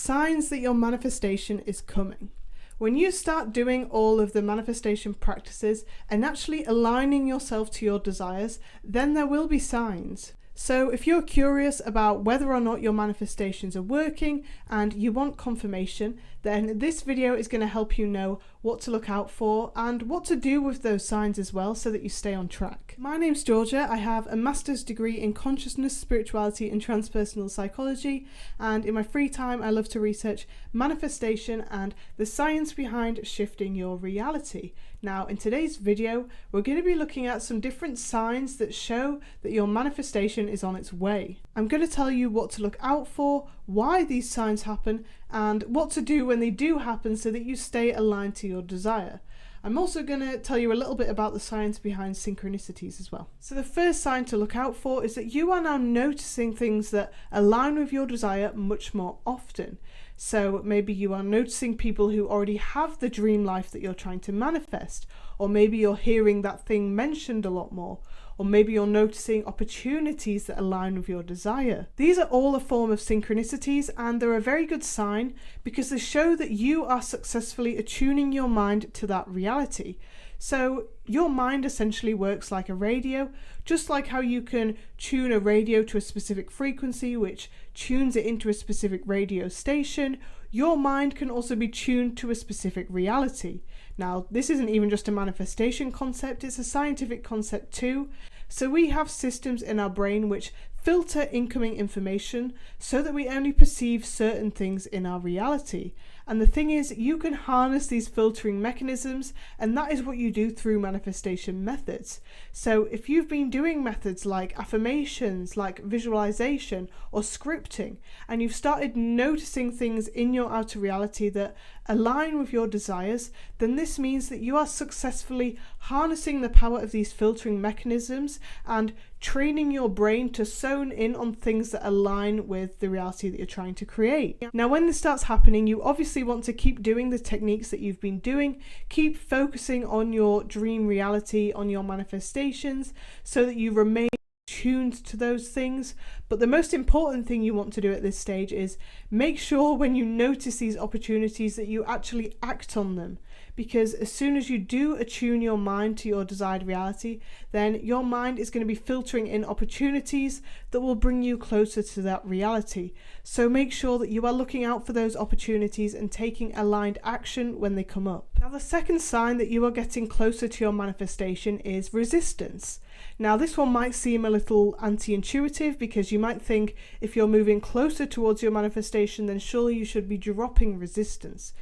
Signs that your manifestation is coming. When you start doing all of the manifestation practices and actually aligning yourself to your desires, then there will be signs. So if you're curious about whether or not your manifestations are working and you want confirmation, then this video is going to help you know what to look out for and what to do with those signs as well so that you stay on track. My name's Georgia. I have a master's degree in consciousness, spirituality and transpersonal psychology, and in my free time I love to research manifestation and the science behind shifting your reality. Now in today's video we're going to be looking at some different signs that show that your manifestation is on its way. I'm going to tell you what to look out for, why these signs happen, and what to do when they do happen so that you stay aligned to your desire. I'm also going to tell you a little bit about the science behind synchronicities as well. So the first sign to look out for is that you are now noticing things that align with your desire much more often. So maybe you are noticing people who already have the dream life that you're trying to manifest, or maybe you're hearing that thing mentioned a lot more, or maybe you're noticing opportunities that align with your desire. These are all a form of synchronicities, and they're a very good sign because they show that you are successfully attuning your mind to that reality. So your mind essentially works like a radio, just like how you can tune a radio to a specific frequency, which tunes it into a specific radio station. Your mind can also be tuned to a specific reality. Now, this isn't even just a manifestation concept, it's a scientific concept too. So we have systems in our brain which filter incoming information so that we only perceive certain things in our reality. And the thing is, you can harness these filtering mechanisms, and that is what you do through manifestation methods. So if you've been doing methods like affirmations, like visualization or scripting, and you've started noticing things in your outer reality that align with your desires, then this means that you are successfully harnessing the power of these filtering mechanisms and training your brain to zone in on things that align with the reality that you're trying to create. Now, when this starts happening, you obviously want to keep doing the techniques that you've been doing, keep focusing on your dream reality, on your manifestations, so that you remain tuned to those things. But the most important thing you want to do at this stage is make sure when you notice these opportunities that you actually act on them, because as soon as you do attune your mind to your desired reality, then your mind is going to be filtering in opportunities that will bring you closer to that reality. So make sure that you are looking out for those opportunities and taking aligned action when they come up. Now, the second sign that you are getting closer to your manifestation is resistance. Now, this one might seem a little anti-intuitive because you might think if you're moving closer towards your manifestation, then surely you should be dropping resistance.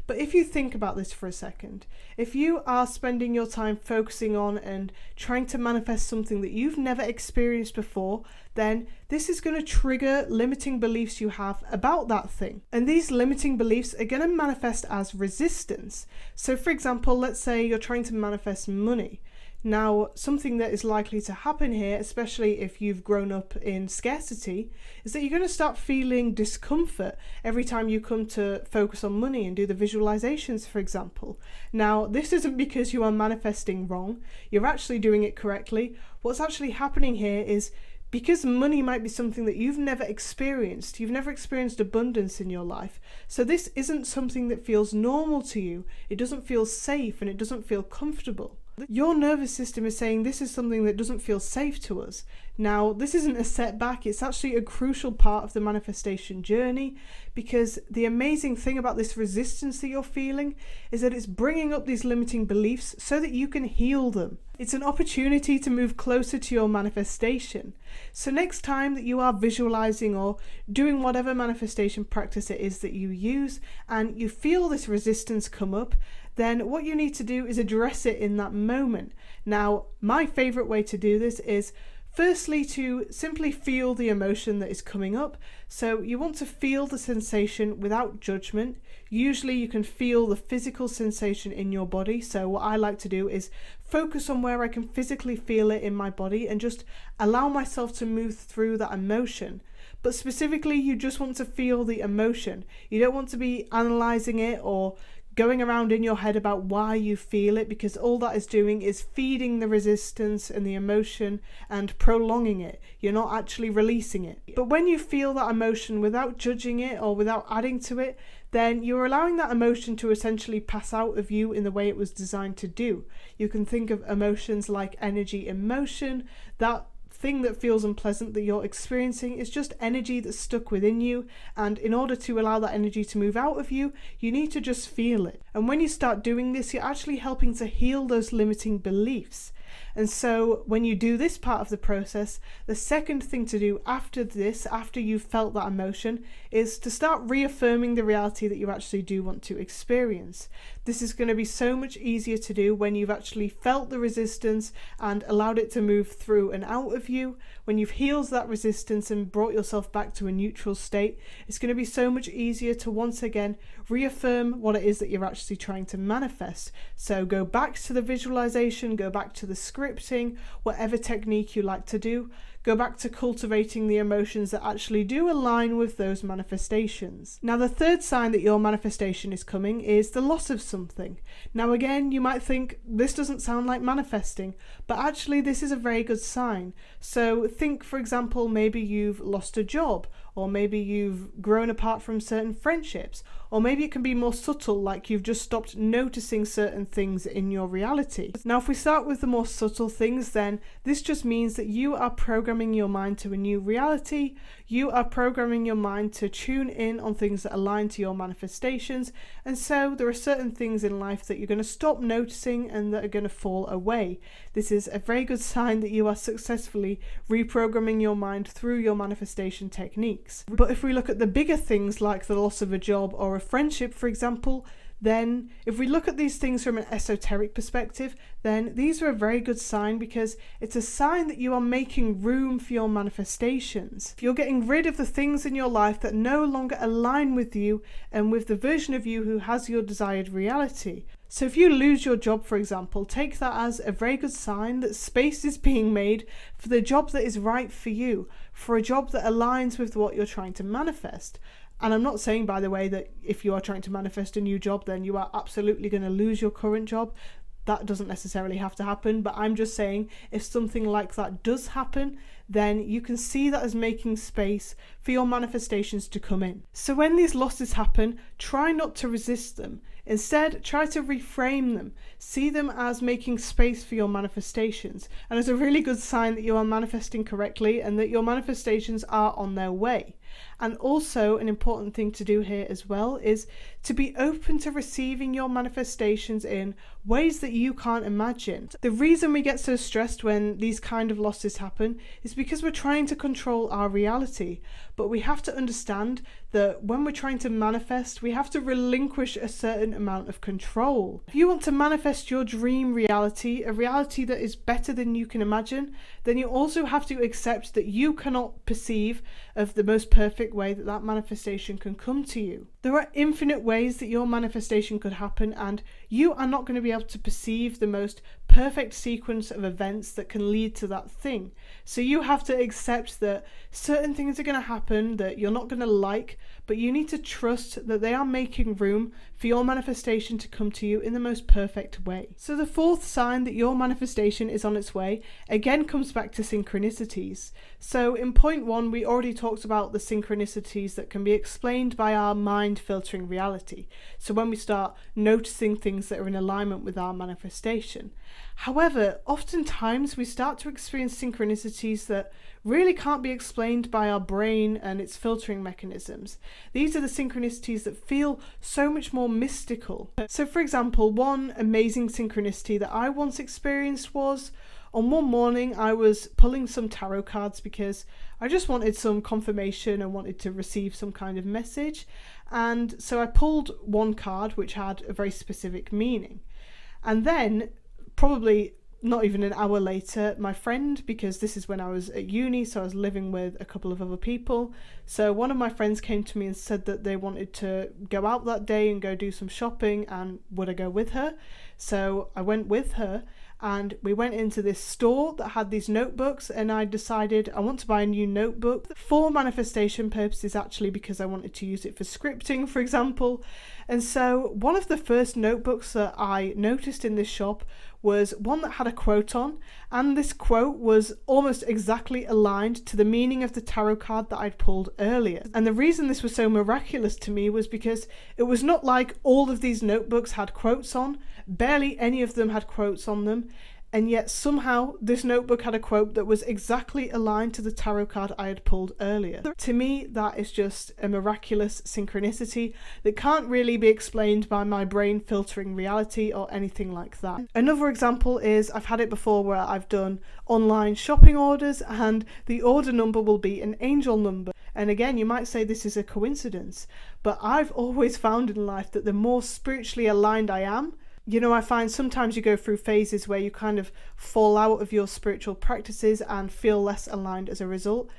But if you think about this for a second, if you are spending your time focusing on and trying to manifest something that you've never experienced before, then this is going to trigger limiting beliefs you have about that thing. And these limiting beliefs are going to manifest as resistance. So for example, let's say you're trying to manifest money. Now, something that is likely to happen here, especially if you've grown up in scarcity, is that you're going to start feeling discomfort every time you come to focus on money and do the visualizations, for example. Now, this isn't because you are manifesting wrong. You're actually doing it correctly. What's actually happening here is because money might be something that you've never experienced abundance in your life. So this isn't something that feels normal to you. It doesn't feel safe and it doesn't feel comfortable. Your nervous system is saying this is something that doesn't feel safe to us. Now, this isn't a setback, it's actually a crucial part of the manifestation journey, because the amazing thing about this resistance that you're feeling is that it's bringing up these limiting beliefs so that you can heal them. It's an opportunity to move closer to your manifestation. So next time that you are visualizing or doing whatever manifestation practice it is that you use and you feel this resistance come up, then what you need to do is address it in that moment. Now, my favorite way to do this is firstly to simply feel the emotion that is coming up. So you want to feel the sensation without judgment. Usually you can feel the physical sensation in your body. So what I like to do is focus on where I can physically feel it in my body and just allow myself to move through that emotion. But specifically, you just want to feel the emotion. You don't want to be analyzing it or going around in your head about why you feel it, because all that is doing is feeding the resistance and the emotion and prolonging it. You're not actually releasing it. But when you feel that emotion without judging it or without adding to it, then you're allowing that emotion to essentially pass out of you in the way it was designed to do. You can think of emotions like energy in motion. That thing that feels unpleasant that you're experiencing is just energy that's stuck within you, and in order to allow that energy to move out of you, you need to just feel it. And when you start doing this, you're actually helping to heal those limiting beliefs. And so when you do this part of the process, the second thing to do after this, after you've felt that emotion, is to start reaffirming the reality that you actually do want to experience. This is going to be so much easier to do when you've actually felt the resistance and allowed it to move through and out of you. When you've healed that resistance and brought yourself back to a neutral state, it's going to be so much easier to once again reaffirm what it is that you're actually trying to manifest. So go back to the visualization, go back to the scripting, whatever technique you like to do. Go back to cultivating the emotions that actually do align with those manifestations. Now, the third sign that your manifestation is coming is the loss of something. Now, again, you might think this doesn't sound like manifesting, but actually this is a very good sign. So think, for example, maybe you've lost a job, or maybe you've grown apart from certain friendships, or maybe it can be more subtle, like you've just stopped noticing certain things in your reality. Now, if we start with the more subtle things, then this just means that you are programming your mind to a new reality. You are programming your mind to tune in on things that align to your manifestations. And so there are certain things in life that you're going to stop noticing and that are going to fall away. This is a very good sign that you are successfully reprogramming your mind through your manifestation techniques. But if we look at the bigger things like the loss of a job or a friendship, for example, then if we look at these things from an esoteric perspective, then these are a very good sign, because it's a sign that you are making room for your manifestations. You're getting rid of the things in your life that no longer align with you and with the version of you who has your desired reality. So if you lose your job, for example, take that as a very good sign that space is being made for the job that is right for you, for a job that aligns with what you're trying to manifest. And I'm not saying, by the way, that if you are trying to manifest a new job, then you are absolutely going to lose your current job. That doesn't necessarily have to happen, but I'm just saying if something like that does happen, then you can see that as making space for your manifestations to come in. So when these losses happen, try not to resist them. Instead, try to reframe them. See them as making space for your manifestations, and as a really good sign that you are manifesting correctly and that your manifestations are on their way. And also an important thing to do here as well is to be open to receiving your manifestations in ways that you can't imagine. The reason we get so stressed when these kind of losses happen is because we're trying to control our reality. But we have to understand that when we're trying to manifest, we have to relinquish a certain amount of control. If you want to manifest your dream reality, a reality that is better than you can imagine, then you also have to accept that you cannot perceive of the most perfect way that that manifestation can come to you. There are infinite ways that your manifestation could happen, and you are not going to be able to perceive the most perfect sequence of events that can lead to that thing. So you have to accept that certain things are going to happen that you're not going to like, but you need to trust that they are making room for your manifestation to come to you in the most perfect way. So the fourth sign that your manifestation is on its way again comes back to synchronicities. So in point 1, we already talked about the synchronicities that can be explained by our mind filtering reality. So when we start noticing things that are in alignment with our manifestation. However, oftentimes we start to experience synchronicities that really can't be explained by our brain and its filtering mechanisms. These are the synchronicities that feel so much more mystical. So for example, one amazing synchronicity that I once experienced was on one morning I was pulling some tarot cards because I just wanted some confirmation and wanted to receive some kind of message. And so I pulled one card which had a very specific meaning. And then probably not even an hour later, my friend, because this is when I was at uni, so I was living with a couple of other people. So one of my friends came to me and said that they wanted to go out that day and go do some shopping, and would I go with her? So I went with her, and we went into this store that had these notebooks, and I decided I want to buy a new notebook for manifestation purposes, actually, because I wanted to use it for scripting, for example. And so one of the first notebooks that I noticed in this shop was one that had a quote on, and this quote was almost exactly aligned to the meaning of the tarot card that I'd pulled earlier. And the reason this was so miraculous to me was because it was not like all of these notebooks had quotes on, barely any of them had quotes on them, and yet somehow this notebook had a quote that was exactly aligned to the tarot card I had pulled earlier. To me, that is just a miraculous synchronicity that can't really be explained by my brain filtering reality or anything like that. Another example is I've had it before where I've done online shopping orders and the order number will be an angel number. And again, you might say this is a coincidence, but I've always found in life that the more spiritually aligned I am, I find sometimes you go through phases where you kind of fall out of your spiritual practices and feel less aligned as a result.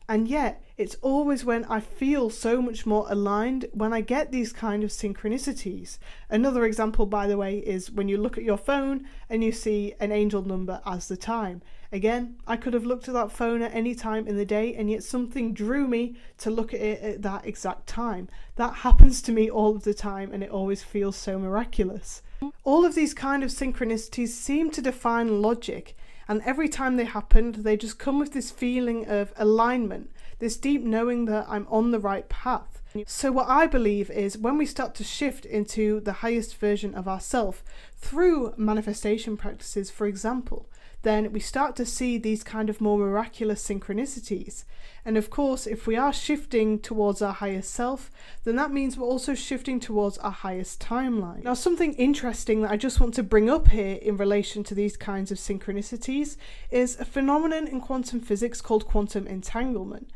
And yet, it's always when I feel so much more aligned when I get these kind of synchronicities. Another example, by the way, is when you look at your phone and you see an angel number as the time. Again, I could have looked at that phone at any time in the day, and yet something drew me to look at it at that exact time. That happens to me all of the time, and it always feels so miraculous. All of these kind of synchronicities seem to define logic, and every time they happen, they just come with this feeling of alignment, this deep knowing that I'm on the right path. So what I believe is when we start to shift into the highest version of ourselves through manifestation practices, for example, then we start to see these kind of more miraculous synchronicities. And of course, if we are shifting towards our highest self, then that means we're also shifting towards our highest timeline. Now, something interesting that I just want to bring up here in relation to these kinds of synchronicities is a phenomenon in quantum physics called quantum entanglement.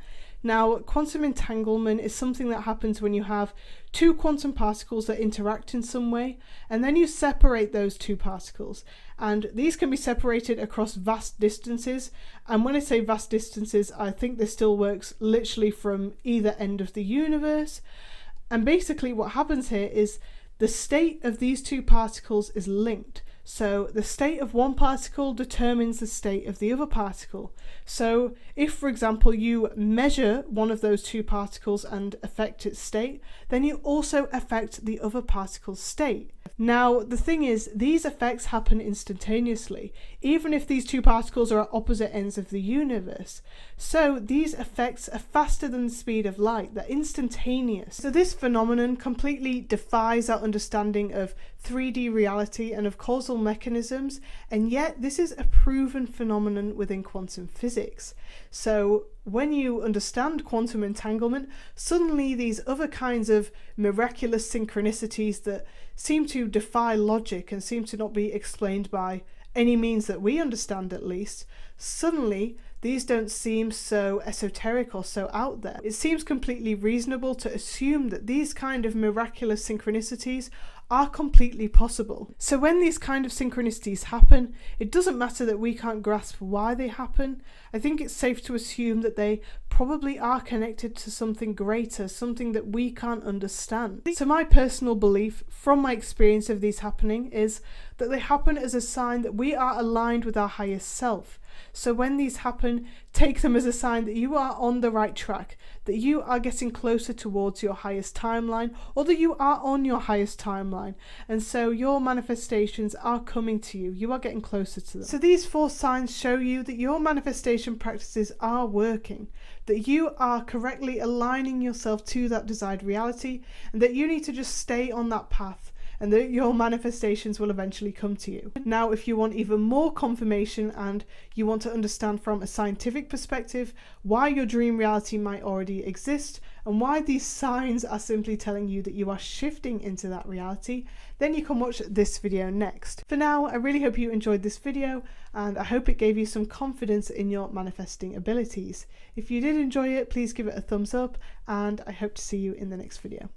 Now, quantum entanglement is something that happens when you have two quantum particles that interact in some way, and then you separate those two particles. And these can be separated across vast distances. And when I say vast distances, I think this still works literally from either end of the universe. And basically what happens here is the state of these two particles is linked. So the state of one particle determines the state of the other particle. So if, for example, you measure one of those two particles and affect its state, then you also affect the other particle's state. Now, the thing is, these effects happen instantaneously, even if these two particles are at opposite ends of the universe. So these effects are faster than the speed of light, they're instantaneous. So this phenomenon completely defies our understanding of 3D reality and of causal mechanisms, and yet this is a proven phenomenon within quantum physics. So when you understand quantum entanglement, suddenly these other kinds of miraculous synchronicities that seem to defy logic and seem to not be explained by any means that we understand, at least, suddenly these don't seem so esoteric or so out there. It seems completely reasonable to assume that these kind of miraculous synchronicities are completely possible. So when these kind of synchronicities happen, it doesn't matter that we can't grasp why they happen. I think it's safe to assume that they probably are connected to something greater, something that we can't understand. So my personal belief from my experience of these happening is that they happen as a sign that we are aligned with our highest self. So when these happen, take them as a sign that you are on the right track, that you are getting closer towards your highest timeline, or that you are on your highest timeline. And so your manifestations are coming to you. You are getting closer to them. So these 4 signs show you that your manifestation practices are working, that you are correctly aligning yourself to that desired reality, and that you need to just stay on that path, and that your manifestations will eventually come to you. Now, if you want even more confirmation and you want to understand from a scientific perspective why your dream reality might already exist and why these signs are simply telling you that you are shifting into that reality, then you can watch this video next. For now, I really hope you enjoyed this video, and I hope it gave you some confidence in your manifesting abilities. If you did enjoy it, please give it a thumbs up, and I hope to see you in the next video.